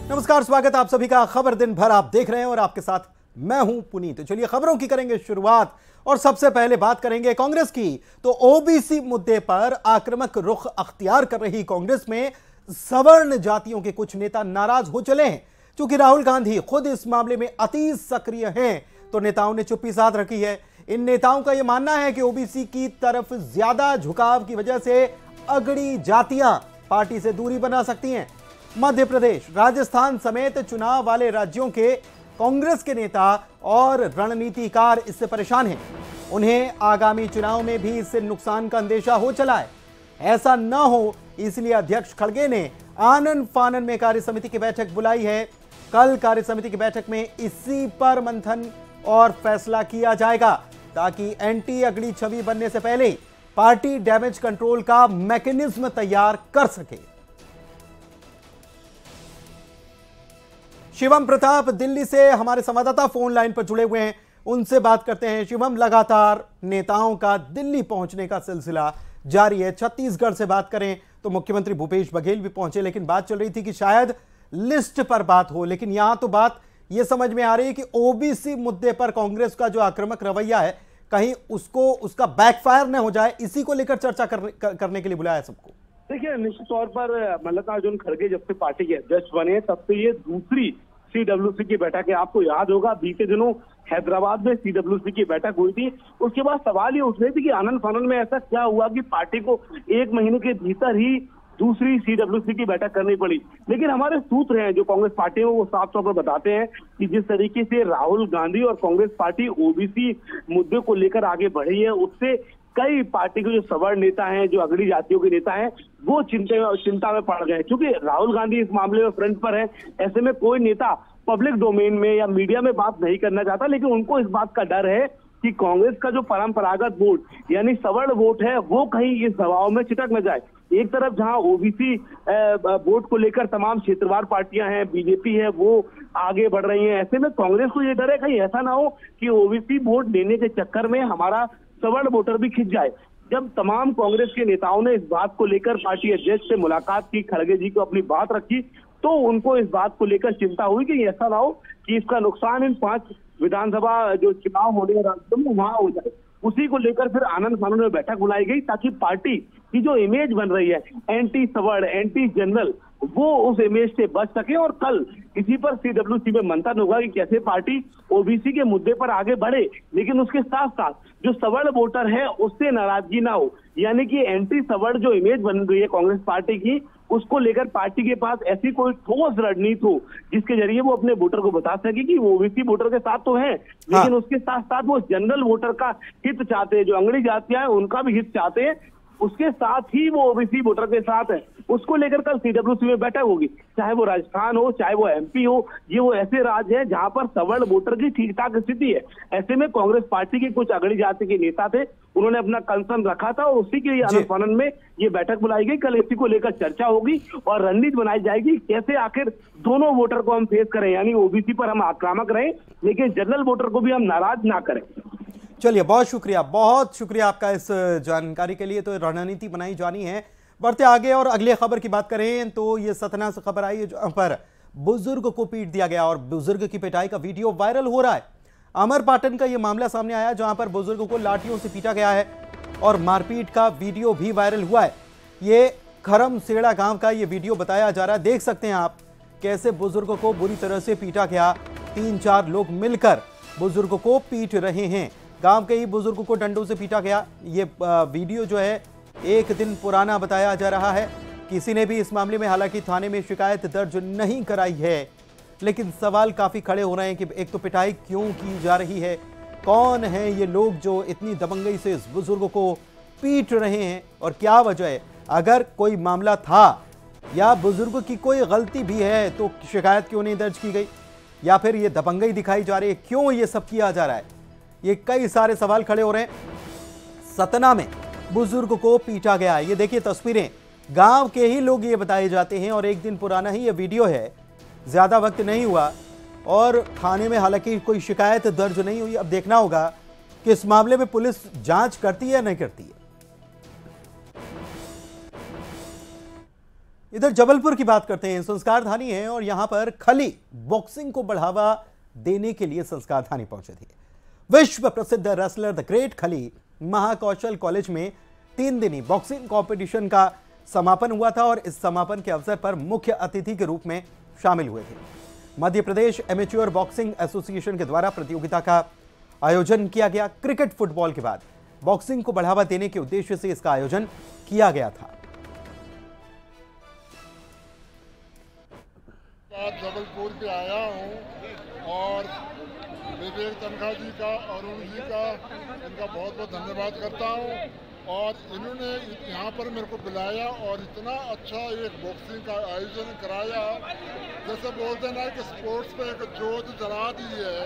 नमस्कार, स्वागत आप सभी का खबर दिन भर आप देख रहे हैं और आपके साथ मैं हूं पुनीत। चलिए खबरों की करेंगे शुरुआत और सबसे पहले बात करेंगे कांग्रेस की। तो ओबीसी मुद्दे पर आक्रामक रुख अख्तियार कर रही कांग्रेस में सवर्ण जातियों के कुछ नेता नाराज हो चले हैं। क्योंकि राहुल गांधी खुद इस मामले में अति सक्रिय हैं, तो नेताओं ने चुप्पी साध रखी है। इन नेताओं का यह मानना है कि ओबीसी की तरफ ज्यादा झुकाव की वजह से अगड़ी जातियां पार्टी से दूरी बना सकती हैं। मध्य प्रदेश, राजस्थान समेत चुनाव वाले राज्यों के कांग्रेस के नेता और रणनीतिकार इससे परेशान हैं। उन्हें आगामी चुनाव में भी इससे नुकसान का अंदेशा हो चला है। ऐसा न हो इसलिए अध्यक्ष खड़गे ने आनन फानन में कार्य समिति की बैठक बुलाई है। कल कार्य समिति की बैठक में इसी पर मंथन और फैसला किया जाएगा, ताकि एंटी अगड़ी छवि बनने से पहले पार्टी डैमेज कंट्रोल का मैकेनिज्म तैयार कर सके। शिवम प्रताप दिल्ली से हमारे संवाददाता फोन लाइन पर जुड़े हुए हैं, उनसे बात करते हैं। शिवम, लगातार नेताओं का दिल्ली पहुंचने का सिलसिला जारी है। छत्तीसगढ़ से बात करें तो मुख्यमंत्री भूपेश बघेल भी पहुंचे, लेकिन बात चल रही थी कि शायद लिस्ट पर बात हो। लेकिन यहां तो बात यह समझ में आ रही है कि ओबीसी मुद्दे पर कांग्रेस का जो आक्रामक रवैया है, कहीं उसका बैकफायर न हो जाए, इसी को लेकर चर्चा करने के लिए बुलाया सबको। देखिए, निश्चित तौर पर मल्लिकार्जुन खड़गे जब से पार्टी के अध्यक्ष बने तब से ये दूसरी सीडब्ल्यूसी की बैठक है। आपको याद होगा बीते दिनों हैदराबाद में सीडब्ल्यूसी की बैठक हुई थी। उसके बाद सवाल ये उठ रहे थे कि आनंद फानन में ऐसा क्या हुआ कि पार्टी को एक महीने के भीतर ही दूसरी सीडब्ल्यूसी की बैठक करनी पड़ी। लेकिन हमारे सूत्र हैं जो कांग्रेस पार्टी में, वो साफ तौर पर बताते हैं कि जिस तरीके से राहुल गांधी और कांग्रेस पार्टी ओबीसी मुद्दे को लेकर आगे बढ़ी है, उससे कई पार्टी के जो सवर्ण नेता हैं, जो अगड़ी जातियों के नेता हैं, वो चिंता में पड़ गए। क्योंकि राहुल गांधी इस मामले में फ्रंट पर है, ऐसे में कोई नेता पब्लिक डोमेन में या मीडिया में बात नहीं करना चाहता। लेकिन उनको इस बात का डर है कि कांग्रेस का जो परंपरागत वोट यानी सवर्ण वोट है, वो कहीं इस दबाव में चिटक न जाए। एक तरफ जहां ओबीसी वोट को लेकर तमाम क्षेत्रवार पार्टियां हैं, बीजेपी है, वो आगे बढ़ रही हैं, ऐसे में कांग्रेस को ये डर है कहीं ऐसा ना हो कि ओबीसी वोट लेने के चक्कर में हमारा सवर्ण वोटर भी खिंच जाए। जब तमाम कांग्रेस के नेताओं ने इस बात को लेकर पार्टी अध्यक्ष से मुलाकात की, खड़गे जी को अपनी बात रखी, तो उनको इस बात को लेकर चिंता हुई कि ऐसा ना हो कि इसका नुकसान इन 5 विधानसभा जो चुनाव होने राज्यों में वहां हो जाए। उसी को लेकर फिर आनंद फानन में बैठक बुलाई गई, ताकि पार्टी की जो इमेज बन रही है एंटी सवर्ण, एंटी जनरल, वो उस इमेज से बच सके। और कल इसी पर सीडब्ल्यूसी में मंथन होगा कि कैसे पार्टी ओबीसी के मुद्दे पर आगे बढ़े, लेकिन उसके साथ साथ जो सवर्ण वोटर है उससे नाराजगी ना हो। यानी कि एंटी सवर्ण जो इमेज बन रही है कांग्रेस पार्टी की, उसको लेकर पार्टी के पास ऐसी कोई ठोस रणनीति हो जिसके जरिए वो अपने वोटर को बता सके कि वो ओबीसी वोटर के साथ तो है, लेकिन उसके साथ साथ वो जनरल वोटर का हित चाहते हैं, जो अंगड़ी जातियां हैं उनका भी हित चाहते हैं, उसके साथ ही वो ओबीसी वोटर के साथ है। उसको लेकर कल सीडब्ल्यूसी में बैठक होगी, चाहे वो राजस्थान हो, चाहे वो एमपी हो। ये वो ऐसे राज्य हैं जहां पर सवर्ण वोटर की ठीक ठाक स्थिति है। ऐसे में कांग्रेस पार्टी के कुछ अगड़ी जाति के नेता थे, उन्होंने अपना कंसर्न रखा था और उसी के आनंद फानन में ये बैठक बुलाई गई। कल इसी को लेकर चर्चा होगी और रणनीति बनाई जाएगी कैसे आखिर दोनों वोटर को हम फेस करें, यानी ओबीसी पर हम आक्रामक रहें लेकिन जनरल वोटर को भी हम नाराज ना करें। चलिए, बहुत शुक्रिया आपका इस जानकारी के लिए। तो रणनीति बनाई जानी है। बढ़ते आगे और अगले खबर की बात करें तो ये सतना से खबर आई है, जहां पर बुजुर्ग को पीट दिया गया और बुजुर्ग की पिटाई का वीडियो वायरल हो रहा है। अमरपाटन का यह मामला सामने आया, जहां पर बुजुर्ग को लाठियों से पीटा गया है और मारपीट का वीडियो भी वायरल हुआ है। ये खरमसेड़ा गांव का ये वीडियो बताया जा रहा है। देख सकते हैं आप कैसे बुजुर्ग को बुरी तरह से पीटा गया। 3-4 लोग मिलकर बुजुर्ग को पीट रहे हैं। गांव के ही बुजुर्ग को डंडों से पीटा गया। ये वीडियो जो है 1 दिन पुराना बताया जा रहा है। किसी ने भी इस मामले में हालांकि थाने में शिकायत दर्ज नहीं कराई है, लेकिन सवाल काफी खड़े हो रहे हैं कि एक तो पिटाई क्यों की जा रही है, कौन है ये लोग जो इतनी दबंगई से इस बुजुर्ग को पीट रहे हैं और क्या वजह है। अगर कोई मामला था या बुजुर्ग की कोई गलती भी है तो शिकायत क्यों नहीं दर्ज की गई, या फिर ये दबंगई दिखाई जा रही है, क्यों ये सब किया जा रहा है। ये कई सारे सवाल खड़े हो रहे हैं। सतना में बुजुर्ग को पीटा गया है। ये देखिए तस्वीरें, गांव के ही लोग ये बताए जाते हैं और 1 दिन पुराना ही ये वीडियो है, ज्यादा वक्त नहीं हुआ और थाने में हालांकि कोई शिकायत दर्ज नहीं हुई। अब देखना होगा कि इस मामले में पुलिस जांच करती है या नहीं करती है। इधर जबलपुर की बात करते हैं। संस्कारधानी है और यहां पर खली बॉक्सिंग को बढ़ावा देने के लिए संस्कारधानी पहुंचे थे। विश्व प्रसिद्ध रेसलर द ग्रेट खली महाकौशल कॉलेज में 3 दिनी बॉक्सिंग कंपटीशन का समापन हुआ था और इस समापन के अवसर पर मुख्य अतिथि के रूप में शामिल हुए थे। Madhya Pradesh amateur boxing association के द्वारा प्रतियोगिता का आयोजन किया गया। क्रिकेट फुटबॉल के बाद बॉक्सिंग को बढ़ावा देने के उद्देश्य से इसका आयोजन किया गया था। जबलपुर पे आया हूँ और विवेक तनखा जी का, अरुण जी का, इनका बहुत बहुत धन्यवाद करता हूँ। और इन्होंने यहाँ पर मेरे को बुलाया और इतना अच्छा एक बॉक्सिंग का आयोजन कराया। जैसे बोलते ना कि स्पोर्ट्स पे एक जोत जला दी है,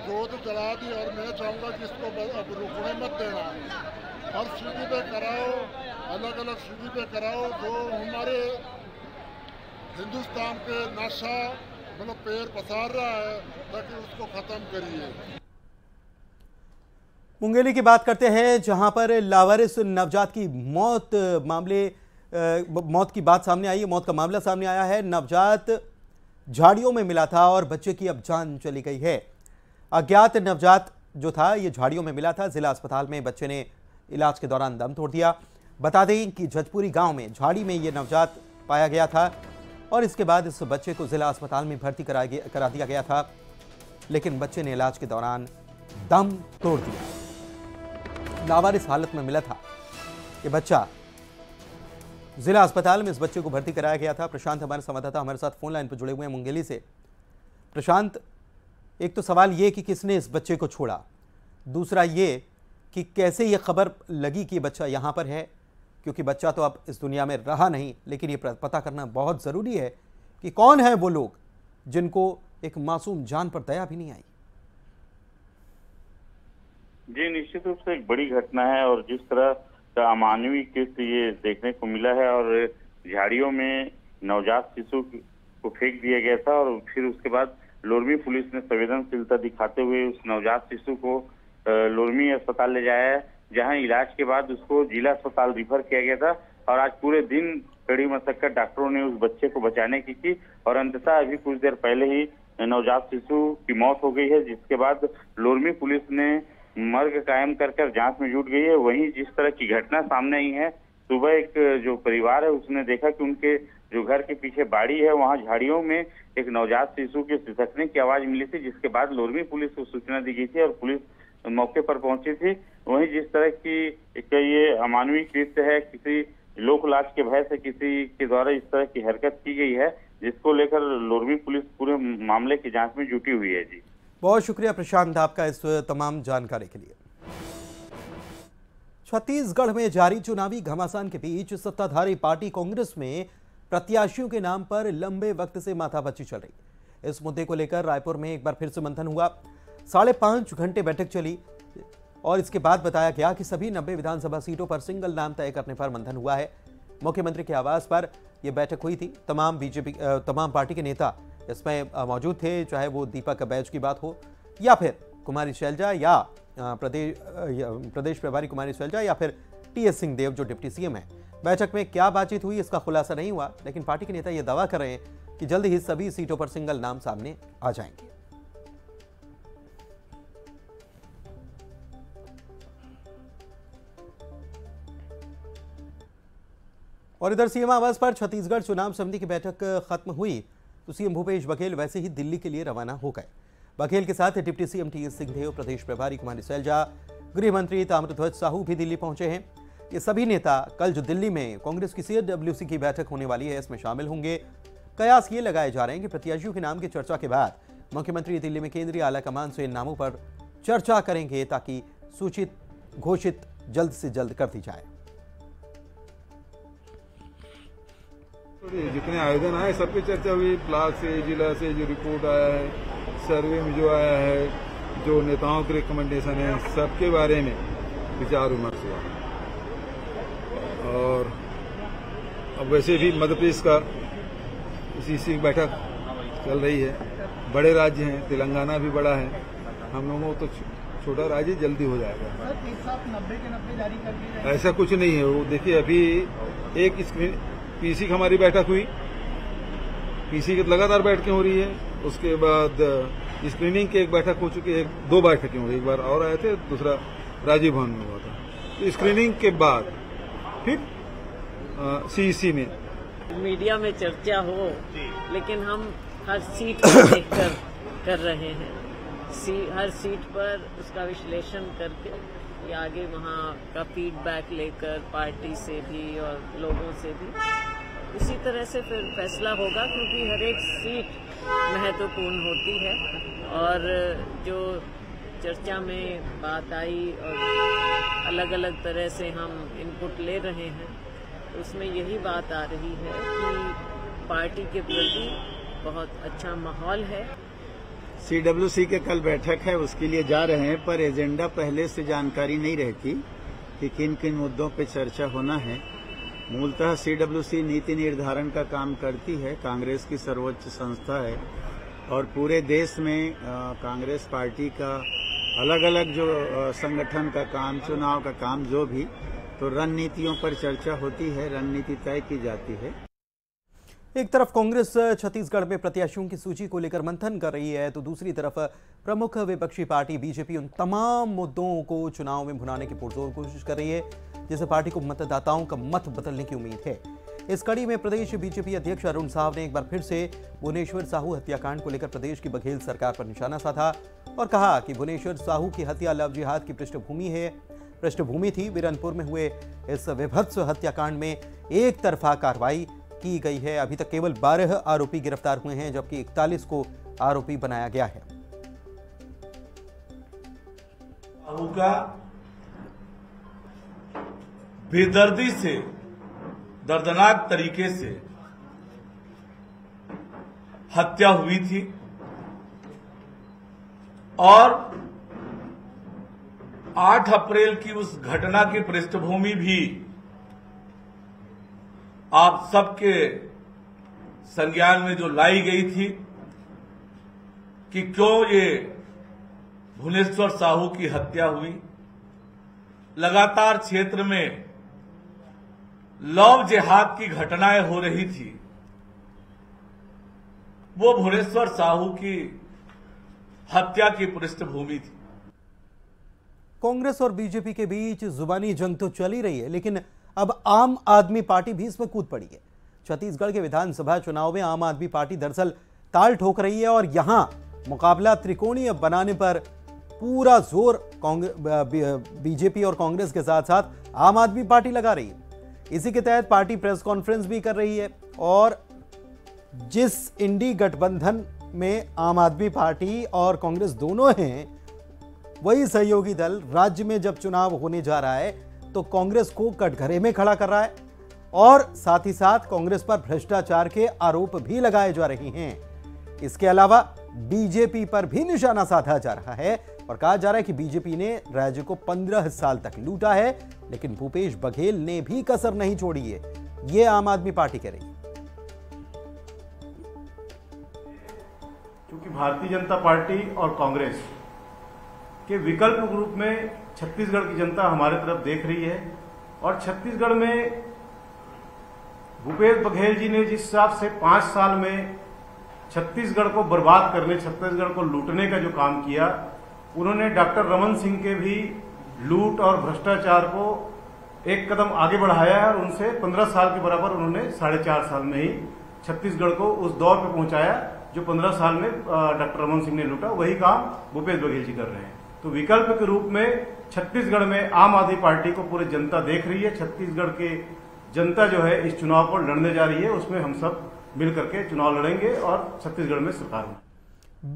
जोत जला दी। और मैं चाहूँगा कि इसको अब रुकने मत देना, हर सीढ़ी पे कराओ, अलग अलग सीढ़ी पे कराओ। जो हमारे हिंदुस्तान पे नशा मतलब पैर पसार रहा है, ताकि उसको खत्म करिए। मुंगेली की बात करते हैं, जहां पर लावारिस नवजात की मौत की बात सामने आई है। मौत का मामला सामने आया है। नवजात झाड़ियों में मिला था और बच्चे की अब जान चली गई है। अज्ञात नवजात जो था ये झाड़ियों में मिला था। जिला अस्पताल में बच्चे ने इलाज के दौरान दम तोड़ दिया। बता दें कि जजपुरी गांव में झाड़ी में ये नवजात पाया गया था और इसके बाद इस बच्चे को जिला अस्पताल में भर्ती करा दिया गया था, लेकिन बच्चे ने इलाज के दौरान दम तोड़ दिया। लावारिस हालत में मिला था ये बच्चा। जिला अस्पताल में इस बच्चे को भर्ती कराया गया था। प्रशांत हमारे संवाददाता हमारे साथ फोन लाइन पर जुड़े हुए हैं मुंगेली से। प्रशांत, एक तो सवाल ये कि किसने इस बच्चे को छोड़ा, दूसरा ये कि कैसे ये खबर लगी कि ये बच्चा यहाँ पर है, क्योंकि बच्चा तो अब इस दुनिया में रहा नहीं, लेकिन ये पता करना बहुत ज़रूरी है कि कौन है वो लोग जिनको एक मासूम जान पर दया भी नहीं आई। जी, निश्चित रूप से एक बड़ी घटना है और जिस तरह का अमानवीय कृत्य ये देखने को मिला है और झाड़ियों में नवजात शिशु को फेंक दिया गया था और फिर उसके बाद लोरमी पुलिस ने संवेदनशीलता दिखाते हुए उस नवजात शिशु को लोरमी अस्पताल ले जाया है, जहां इलाज के बाद उसको जिला अस्पताल रिफर किया गया था। और आज पूरे दिन कड़ी मशक्कत डॉक्टरों ने उस बच्चे को बचाने की और अंततः अभी कुछ देर पहले ही नवजात शिशु की मौत हो गई है, जिसके बाद लोरमी पुलिस ने मर्ग कायम कर जांच में जुट गई है। वहीं जिस तरह की घटना सामने आई है, सुबह एक जो परिवार है उसने देखा कि उनके जो घर के पीछे बाड़ी है वहां झाड़ियों में एक नवजात शिशु के सिसकने की आवाज मिली थी, जिसके बाद लोरमी पुलिस को सूचना दी गई थी और पुलिस मौके पर पहुंची थी। वहीं जिस तरह की ये अमानवीय कृत्य है, किसी लोक लाज के भय से किसी के द्वारा इस तरह की हरकत की गई है, जिसको लेकर लोरमी पुलिस पूरे मामले की जांच में जुटी हुई है। जी, बहुत शुक्रिया प्रशांत आपका इस तमाम जानकारी के लिए। छत्तीसगढ़ में जारी चुनावी घमासान के बीच सत्ताधारी पार्टी कांग्रेस में प्रत्याशियों के नाम पर लंबे वक्त से माथापच्ची चल रही। इस मुद्दे को लेकर रायपुर में एक बार फिर से मंथन हुआ। 5.5 घंटे बैठक चली और इसके बाद बताया गया कि सभी 90 विधानसभा सीटों पर सिंगल नाम तय करने पर मंथन हुआ है। मुख्यमंत्री के आवास पर यह बैठक हुई थी। तमाम पार्टी के नेता इसमें मौजूद थे, चाहे वो दीपक बैज की बात हो या फिर कुमारी शैलजा या प्रदेश प्रभारी कुमारी शैलजा या फिर टीएस सिंहदेव जो डिप्टी सीएम है। बैठक में क्या बातचीत हुई इसका खुलासा नहीं हुआ, लेकिन पार्टी के नेता यह दावा कर रहे हैं कि जल्द ही सभी सीटों पर सिंगल नाम सामने आ जाएंगे। और इधर सीएम आवास पर छत्तीसगढ़ चुनाव समिति की बैठक खत्म हुई तो सीएम भूपेश बघेल वैसे ही दिल्ली के लिए रवाना हो गए। बघेल के साथ डिप्टी सीएम टीएस सिंहदेव, प्रदेश प्रभारी कुमारी शैलजा, गृह मंत्री ताम्रध्वज साहू भी दिल्ली पहुंचे हैं। ये सभी नेता कल जो दिल्ली में कांग्रेस की CWC की बैठक होने वाली है इसमें शामिल होंगे। कयास ये लगाए जा रहे हैं कि प्रत्याशियों के नाम की चर्चा के बाद मुख्यमंत्री दिल्ली में केंद्रीय आलाकमान से इन नामों पर चर्चा करेंगे ताकि सूचित घोषित जल्द से जल्द कर दी जाए। जितने आयोजन आए सबकी चर्चा हुई। ब्लॉक से, जिला से जो रिपोर्ट आया है, सर्वे में जो आया है, जो नेताओं के रिकमेंडेशन है, सबके बारे में विचार विमर्श हुआ। और अब वैसे भी मध्य प्रदेश का इसी की बैठक चल रही है। बड़े राज्य हैं, तेलंगाना भी बड़ा है, हम लोगों को तो छोटा राज्य जल्दी हो जाएगा। एक साथ 90 के 90 जारी कर दिए। ऐसा कुछ नहीं है। वो देखिए अभी एक पीसी की हमारी बैठक हुई, पीसी की लगातार बैठकें हो रही है। उसके बाद स्क्रीनिंग की एक बैठक हो चुकी है, 2 बैठकें हो रही, एक बार और आए थे, दूसरा राजीव भवन में हुआ था। तो स्क्रीनिंग के बाद फिर सीईसी में मीडिया में चर्चा हो, लेकिन हम हर सीट को देखकर कर रहे हैं। हर सीट पर उसका विश्लेषण करके या आगे वहाँ का फीडबैक लेकर पार्टी से भी और लोगों से भी इसी तरह से फिर फैसला होगा, क्योंकि हर एक सीट महत्वपूर्ण होती है। और जो चर्चा में बात आई और अलग अलग तरह से हम इनपुट ले रहे हैं, उसमें यही बात आ रही है कि पार्टी के प्रति बहुत अच्छा माहौल है। सीडब्ल्यूसी के कल बैठक है, उसके लिए जा रहे हैं, पर एजेंडा पहले से जानकारी नहीं रहती कि किन किन मुद्दों पे चर्चा होना है। मूलतः सीडब्ल्यूसी नीति निर्धारण का काम करती है, कांग्रेस की सर्वोच्च संस्था है और पूरे देश में कांग्रेस पार्टी का अलग अलग जो संगठन का काम, चुनाव का काम, जो भी, तो रणनीतियों पर चर्चा होती है, रणनीति तय की जाती है। एक तरफ कांग्रेस छत्तीसगढ़ में प्रत्याशियों की सूची को लेकर मंथन कर रही है, तो दूसरी तरफ प्रमुख विपक्षी पार्टी बीजेपी उन तमाम मुद्दों को चुनाव में भुनाने की पुरजोर कोशिश कर रही है, जिससे पार्टी को मतदाताओं का मत बदलने की उम्मीद है। इस कड़ी में प्रदेश बीजेपी अध्यक्ष अरुण साव ने एक बार फिर से भुवनेश्वर साहू हत्याकांड को लेकर प्रदेश की बघेल सरकार पर निशाना साधा और कहा कि भुवनेश्वर साहू की हत्या लव जिहाद की पृष्ठभूमि थी। बिरनपुर में हुए इस विभत्स हत्याकांड में एक तरफा कार्रवाई की गई है। अभी तक केवल 12 आरोपी गिरफ्तार हुए हैं, जबकि 41 को आरोपी बनाया गया है। साहू का बेदर्दी से, दर्दनाक तरीके से हत्या हुई थी और 8 अप्रैल की उस घटना की पृष्ठभूमि भी आप सबके संज्ञान में जो लाई गई थी कि क्यों ये भुवनेश्वर साहू की हत्या हुई। लगातार क्षेत्र में लव जिहाद की घटनाएं हो रही थी, वो भुवनेश्वर साहू की हत्या की पृष्ठभूमि थी। कांग्रेस और बीजेपी के बीच जुबानी जंग तो चल ही रही है, लेकिन अब आम आदमी पार्टी भी इसमें कूद पड़ी है। छत्तीसगढ़ के विधानसभा चुनाव में आम आदमी पार्टी दरअसल ताल ठोक रही है और यहां मुकाबला त्रिकोणीय बनाने पर पूरा जोर बीजेपी और कांग्रेस के साथ साथ आम आदमी पार्टी लगा रही है। इसी के तहत पार्टी प्रेस कॉन्फ्रेंस भी कर रही है और जिस इंडी गठबंधन में आम आदमी पार्टी और कांग्रेस दोनों हैं, वही सहयोगी दल राज्य में जब चुनाव होने जा रहा है तो कांग्रेस को कटघरे में खड़ा कर रहा है और साथ ही साथ कांग्रेस पर भ्रष्टाचार के आरोप भी लगाए जा रहे हैं। इसके अलावा बीजेपी पर भी निशाना साधा जा रहा है और कहा जा रहा है कि बीजेपी ने राज्य को 15 साल तक लूटा है, लेकिन भूपेश बघेल ने भी कसर नहीं छोड़ी है, ये आम आदमी पार्टी कह रही है। क्योंकि भारतीय जनता पार्टी और कांग्रेस के विकल्प रूप में छत्तीसगढ़ की जनता हमारे तरफ देख रही है और छत्तीसगढ़ में भूपेश बघेल जी ने जिस हिसाब से 5 साल में छत्तीसगढ़ को बर्बाद करने, छत्तीसगढ़ को लूटने का जो काम किया, उन्होंने डॉक्टर रमन सिंह के भी लूट और भ्रष्टाचार को एक कदम आगे बढ़ाया है और उनसे 15 साल के बराबर उन्होंने 4.5 साल में ही छत्तीसगढ़ को उस दौर पे पहुंचाया जो 15 साल में डॉक्टर रमन सिंह ने लूटा। वही काम भूपेश बघेल जी कर रहे हैं। तो विकल्प के रूप में छत्तीसगढ़ में आम आदमी पार्टी को पूरी जनता देख रही है। छत्तीसगढ़ की जनता जो है इस चुनाव को लड़ने जा रही है, उसमें हम सब मिलकर के चुनाव लड़ेंगे और छत्तीसगढ़ में सरकार में।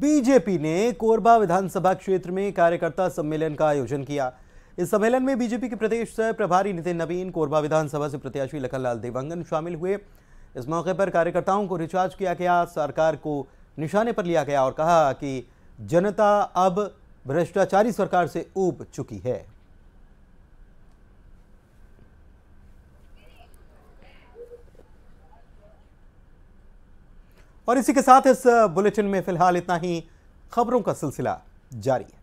बीजेपी ने कोरबा विधानसभा क्षेत्र में कार्यकर्ता सम्मेलन का आयोजन किया। इस सम्मेलन में बीजेपी के प्रदेश सह प्रभारी नितिन नवीन, कोरबा विधानसभा से प्रत्याशी लखनलाल देवांगन शामिल हुए। इस मौके पर कार्यकर्ताओं को रिचार्ज किया गया, सरकार को निशाने पर लिया गया और कहा कि जनता अब भ्रष्टाचारी सरकार से ऊब चुकी है। और इसी के साथ इस बुलेटिन में फिलहाल इतना ही। खबरों का सिलसिला जारी है।